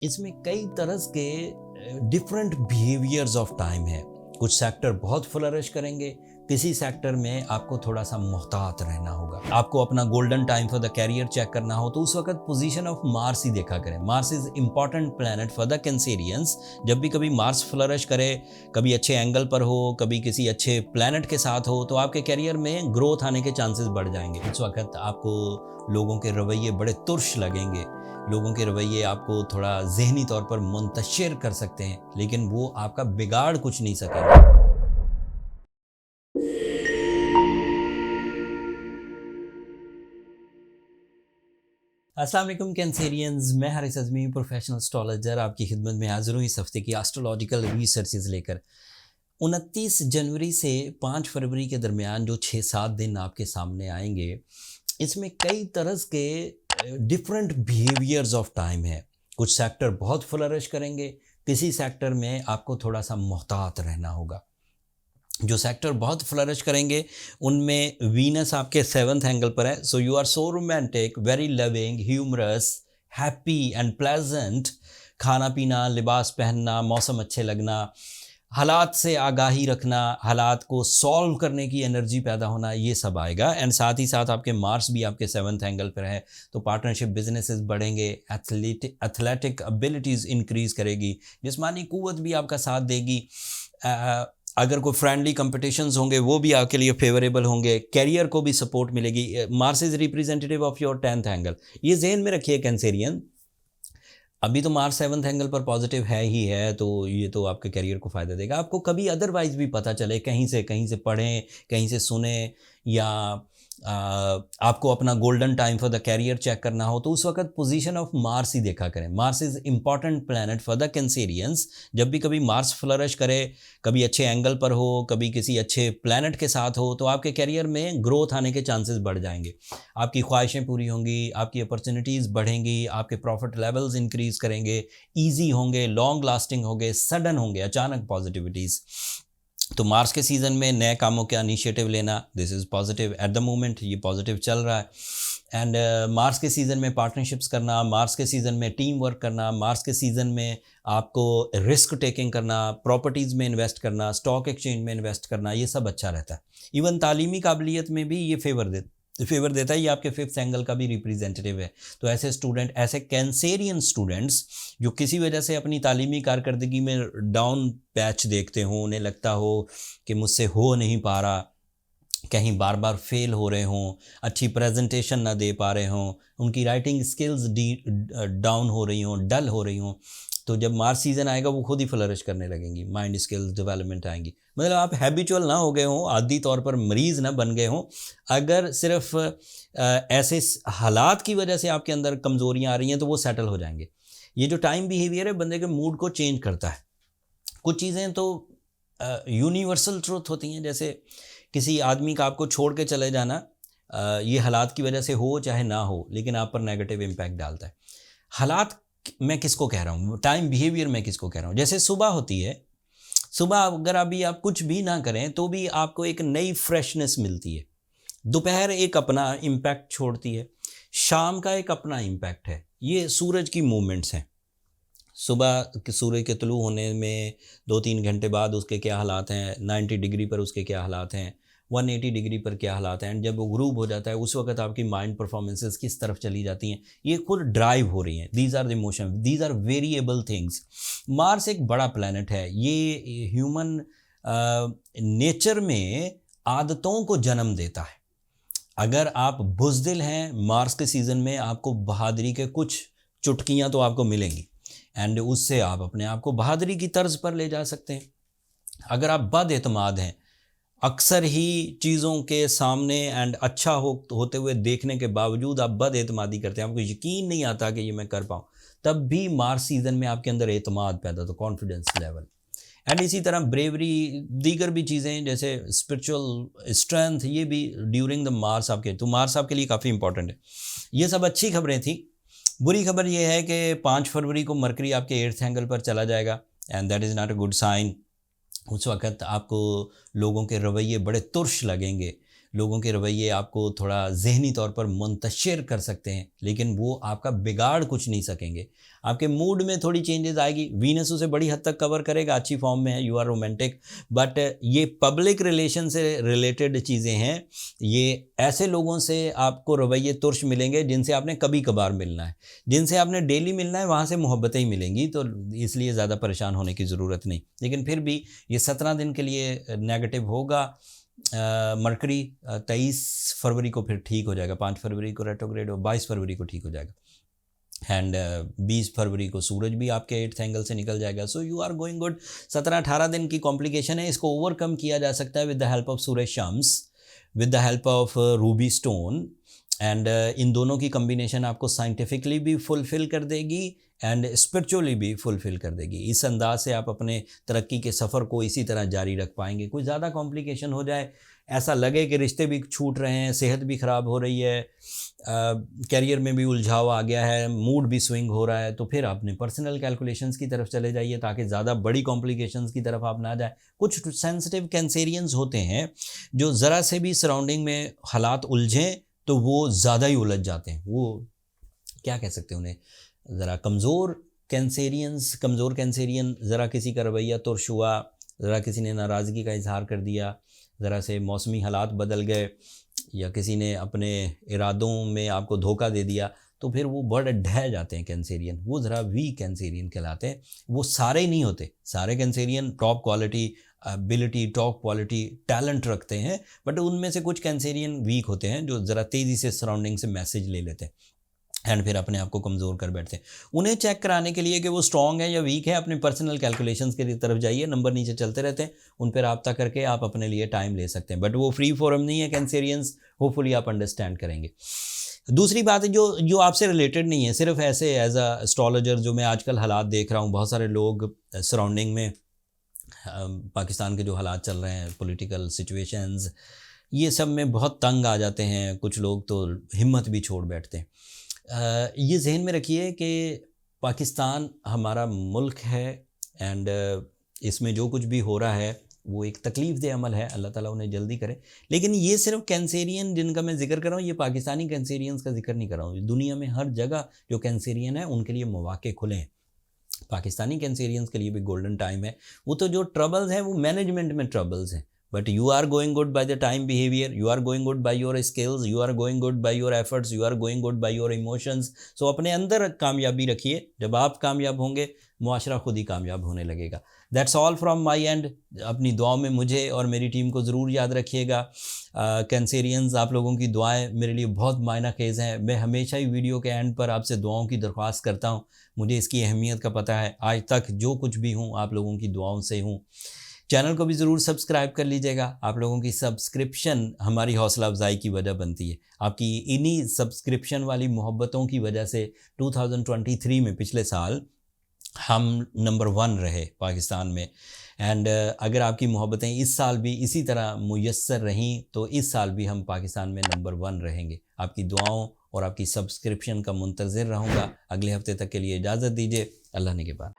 इसमें कई तरह के डिफरेंट बिहेवियर्स ऑफ टाइम है। कुछ सेक्टर बहुत फ्लरिश करेंगे, किसी सेक्टर में आपको थोड़ा सा मोहतात रहना होगा। आपको अपना golden time for the career check करना हो तो उस वक्त पोजीशन ऑफ मार्स ही देखा करें। Mars is important planet for the Cancerians. जब भी कभी मार्स फ्लरिश करे, कभी अच्छे एंगल पर हो, कभी किसी अच्छे प्लैनेट के साथ हो, तो आपके कैरियर में ग्रोथ आने के चांसेस बढ़ जाएंगे। उस वक्त आपको लोगों के रवैये बड़े तुर्श लगेंगे, लोगों के रवैये आपको थोड़ा ज़हनी तौर पर मुंतशिर कर सकते हैं, लेकिन वो आपका बिगाड़ कुछ नहीं सकेंगे। अस्सलाम वालेकुम कैंसेरियंस, मैं हारिस अज़मी, प्रोफेशनल एस्ट्रोलॉजर, आपकी खिदमत में हाजिर हूँ इस हफ्ते की एस्ट्रोलॉजिकल रिसर्चेज लेकर। 29 जनवरी से 5 फरवरी के दरमियान जो 6-7 दिन आपके सामने आएंगे, इसमें कई तरह के डिफरेंट बिहेवियर्स ऑफ टाइम है। कुछ सेक्टर बहुत फ्लरिश करेंगे, किसी सेक्टर में आपको थोड़ा सा मोहतात रहना होगा। जो सेक्टर बहुत फ्लरिश करेंगे उनमें वीनस आपके 7th एंगल पर है। So you are so romantic, very loving, humorous, happy and pleasant. खाना पीना, लिबास पहनना, मौसम अच्छे लगना, हालात से आगाही रखना, हालात को सॉल्व करने की एनर्जी पैदा होना, ये सब आएगा। एंड साथ ही साथ आपके मार्स भी आपके 7th एंगल पर है, तो पार्टनरशिप बिजनेसेस बढ़ेंगे, एथलेटिक एबिलिटीज़ इंक्रीज़ करेगी, जिस्मानी क़ुव्वत भी आपका साथ देगी। अगर कोई फ्रेंडली कंपटीशंस होंगे वो भी आपके लिए फेवरेबल होंगे, कैरियर को भी सपोर्ट मिलेगी। Mars is representative of your 10th angle, ये जहन में रखिए कैंसेरियन। अभी तो मार्स 7th एंगल पर पॉजिटिव है ही है, तो ये तो आपके करियर को फ़ायदा देगा। आपको कभी अदरवाइज भी पता चले, कहीं से पढ़ें, कहीं से सुने, या आपको अपना golden time for the career check करना हो तो उस वक्त पोजीशन ऑफ मार्स ही देखा करें। Mars is important planet for the Cancerians. जब भी कभी मार्स फ्लरिश करे, कभी अच्छे एंगल पर हो, कभी किसी अच्छे प्लैनेट के साथ हो, तो आपके कैरियर में ग्रोथ आने के चांसेस बढ़ जाएंगे। आपकी ख्वाहिशें पूरी होंगी, आपकी अपॉर्चुनिटीज़ बढ़ेंगी, आपके प्रॉफिट लेवल्स इंक्रीज़ करेंगे, ईजी होंगे, लॉन्ग लास्टिंग होंगे, सडन होंगे, अचानक पॉजिटिविटीज़। तो मार्स के सीज़न में नए कामों का इनिशिएटिव लेना, this is positive at the moment, ये पॉजिटिव चल रहा है। एंड मार्स के सीज़न में पार्टनरशिप्स करना, मार्स के सीज़न में टीम वर्क करना, मार्स के सीज़न में आपको रिस्क टेकिंग करना, प्रॉपर्टीज़ में इन्वेस्ट करना, स्टॉक एक्सचेंज में इन्वेस्ट करना, ये सब अच्छा रहता है। इवन तालीमी काबिलियत में भी ये फेवर देता है। ये आपके 5th एंगल का भी रिप्रेजेंटेटिव है। तो ऐसे स्टूडेंट, ऐसे कैंसेरियन स्टूडेंट्स जो किसी वजह से अपनी तालीमी कारकर्दगी में डाउन पैच देखते हों, उन्हें लगता हो कि मुझसे हो नहीं पा रहा, कहीं बार बार फेल हो रहे हों, अच्छी प्रेजेंटेशन ना दे पा रहे हों, उनकी राइटिंग स्किल्स डाउन हो रही हों, डल हो रही हों, तो जब मार्च सीज़न आएगा वो खुद ही फ्लरिश करने लगेंगी, माइंड स्किल्स डेवलपमेंट आएंगी। मतलब आप हैबिचुअल ना हो गए हों, आदी तौर पर मरीज़ ना बन गए हों। अगर सिर्फ ऐसे हालात की वजह से आपके अंदर कमज़ोरियाँ आ रही हैं तो वो सेटल हो जाएंगे। ये जो टाइम बिहेवियर है बंदे के मूड को चेंज करता है। कुछ चीज़ें तो यूनिवर्सल ट्रूथ होती हैं, जैसे किसी आदमी का आपको छोड़ के चले जाना, ये हालात की वजह से हो चाहे ना हो, लेकिन आप पर नेगेटिव इम्पैक्ट डालता है। हालात मैं किसको कह रहा हूँ, टाइम बिहेवियर मैं किसको कह रहा हूँ। जैसे सुबह होती है, सुबह अगर अभी आप कुछ भी ना करें तो भी आपको एक नई फ्रेशनेस मिलती है। दोपहर एक अपना इम्पैक्ट छोड़ती है, शाम का एक अपना इम्पैक्ट है। ये सूरज की मूवमेंट्स हैं। सुबह के सूर्य के तुलू होने में 2-3 घंटे बाद उसके क्या हालात हैं, 90 डिग्री पर उसके क्या हालात हैं, 180 डिग्री पर क्या हालात हैं, एंड जब वो ग्रूव हो जाता है उस वक्त आपकी माइंड परफॉर्मेंसेस किस तरफ चली जाती हैं, ये खुद ड्राइव हो रही हैं। These are the emotion, these are variable things. Mars एक बड़ा प्लैनेट है, ये ह्यूमन नेचर में आदतों को जन्म देता है। अगर आप बुज़दिल हैं, मार्स के सीज़न में आपको बहादुरी के कुछ चुटकियाँ तो आपको मिलेंगी, एंड उससे आप अपने आप को बहादुरी की तर्ज पर ले जा सकते हैं। अगर आप बदएतमाद हैं, अक्सर ही चीज़ों के सामने एंड अच्छा होते हुए देखने के बावजूद आप बदएतमादी करते हैं, आपको यकीन नहीं आता कि ये मैं कर पाऊँ, तब भी मार्च सीज़न में आपके अंदर एतमाद पैदा, तो कॉन्फिडेंस लेवल। एंड इसी तरह ब्रेवरी, दीगर भी चीज़ें जैसे स्पिरिचुअल स्ट्रेंथ, ये भी ड्यूरिंग द मार्स आपके, तो मार्स आपके लिए काफ़ी इंपॉर्टेंट है। ये सब अच्छी खबरें थी। बुरी खबर ये है कि 5 फरवरी को मरकरी आपके 8th एंगल पर चला जाएगा, and that is not a good sign. उस वक़्त आपको लोगों के रवैये बड़े तुर्श लगेंगे, लोगों के रवैये आपको थोड़ा ज़हनी तौर पर मुंतशिर कर सकते हैं, लेकिन वो आपका बिगाड़ कुछ नहीं सकेंगे। आपके मूड में थोड़ी चेंजेस आएगी, वीनस उसे बड़ी हद तक कवर करेगा, अच्छी फॉर्म में है, यू आर रोमांटिक। बट ये पब्लिक रिलेशन से रिलेटेड चीज़ें हैं, ये ऐसे लोगों से आपको रवैये तुर्श मिलेंगे जिनसे आपने कभी कभार मिलना है, जिनसे आपने डेली मिलना है वहाँ से मोहब्बतें ही मिलेंगी, तो इसलिए ज़्यादा परेशान होने की ज़रूरत नहीं। लेकिन फिर भी ये 17 दिन के लिए नेगेटिव होगा। मरकरी 23 फरवरी को फिर ठीक हो जाएगा, 5 फरवरी को रेट्रोग्रेड और 22 फरवरी को ठीक हो जाएगा। एंड 20 फरवरी को सूरज भी आपके 8th एंगल से निकल जाएगा। So you are going good. 17-18 दिन की कॉम्प्लिकेशन है, इसको ओवरकम किया जा सकता है with the help of Suraj Shams, with the help of Ruby stone. And in दोनों की कम्बिनेशन आपको साइंटिफिकली भी फुलफ़िल कर देगी एंड स्पिरिचुअली भी फुलफ़िल कर देगी। इस अंदाज से आप अपने तरक्की के सफ़र को इसी तरह जारी रख पाएंगे। कोई ज़्यादा कॉम्प्लिकेशन हो जाए, ऐसा लगे कि रिश्ते भी छूट रहे हैं, सेहत भी ख़राब हो रही है, कैरियर में भी उलझाव आ गया है, मूड भी स्विंग हो रहा है, तो फिर अपने पर्सनल कैलकुलेशंस की तरफ चले जाइए ताकि ज़्यादा बड़ी कॉम्प्लिकेशंस की तरफ आप ना जाए। कुछ सेंसिटिव कैंसेरियंस होते हैं जो ज़रा से भी सराउंडिंग में हालात उलझें तो वो ज़्यादा ही उलझ जाते हैं। वो क्या कह सकते हैं उन्हें, ज़रा कमज़ोर कैंसेरियन, ज़रा किसी का रवैया तुर्श हुआ, ज़रा किसी ने नाराज़गी का इजहार कर दिया, ज़रा से मौसमी हालात बदल गए, या किसी ने अपने इरादों में आपको धोखा दे दिया, तो फिर वो बड़े ढह जाते हैं कैंसेरियन। वो ज़रा वीक कैंसेरियन कहलाते हैं। वो सारे नहीं होते, सारे Cancerian top quality ability, top quality talent रखते हैं, बट उनमें से कुछ कैंसेरियन वीक होते हैं जो ज़रा तेज़ी से सराउंडिंग से मैसेज ले लेते हैं एंड फिर अपने आप को कमज़ोर कर बैठते हैं। उन्हें चेक कराने के लिए कि वो स्ट्रॉन्ग है या वीक है, अपने पर्सनल कैलकुलेशंस की तरफ जाइए, नंबर नीचे चलते रहते हैं, उन पर रब्ता करके आप अपने लिए टाइम ले सकते हैं। बट वो फ्री फोरम नहीं है कैंसेरियंस, होपफुली आप अंडरस्टैंड करेंगे। दूसरी बात है जो आपसे रिलेटेड नहीं है, सिर्फ ऐसे एज अ एस्ट्रोलॉजर, जो मैं आजकल हालात देख रहा हूँ, बहुत सारे लोग सराउंडिंग में पाकिस्तान के जो हालात चल रहे हैं, पॉलिटिकल सिचुएशंस, ये सब में बहुत तंग आ जाते हैं। कुछ लोग तो हिम्मत भी छोड़ बैठते हैं। ये जहन में रखिए कि पाकिस्तान हमारा मुल्क है एंड इसमें जो कुछ भी हो रहा है वो एक तकलीफ़ दे अमल है, अल्लाह ताला उन्हें जल्दी करे। लेकिन ये सिर्फ कैंसेरियन जिनका मैं जिक्र कर रहा हूँ, ये पाकिस्तानी कैंसेरियंस का जिक्र नहीं कर रहा हूँ। दुनिया में हर जगह जो कैंसेरियन है उनके लिए मौके खुले हैं। पाकिस्तानी कैंसेरियंस के लिए भी गोल्डन टाइम है। वो तो जो ट्रबल्स हैं वो मैनेजमेंट में ट्रबल्स हैं, but you are going good by the time behaviour, you are going good by your skills, you are going good by your efforts, you are going good by your emotions. So अपने अंदर कामयाबी रखिए, जब आप कामयाब होंगे मुआशरा खुद ही कामयाब होने लगेगा। That's all from my and. अपनी दुआओं में मुझे और मेरी टीम को ज़रूर याद रखिएगा। कैंसेरियंस, आप लोगों की दुआएं मेरे लिए बहुत मायना खेज़ हैं। मैं हमेशा ही वीडियो के एंड पर आपसे दुआओं की दरख्वास्त करता हूँ। मुझे इसकी अहमियत का पता है, आज तक जो कुछ भी हूँ आप लोगों की दुआओं से हूँ। चैनल को भी ज़रूर सब्सक्राइब कर लीजिएगा। आप लोगों की सब्सक्रिप्शन हमारी हौसला अफजाई की वजह बनती है। आपकी इन्हीं सब्सक्रिप्शन वाली मोहब्बतों की वजह से 2023 में, पिछले साल, हम नंबर 1 रहे पाकिस्तान में। एंड अगर आपकी मोहब्बतें इस साल भी इसी तरह मुयस्सर रहीं तो इस साल भी हम पाकिस्तान में नंबर 1 रहेंगे। आपकी दुआओं और आपकी सब्सक्रिप्शन का मुंतज़िर रहूँगा। अगले हफ्ते तक के लिए इजाज़त दीजिए। अल्लाह ने के बाद।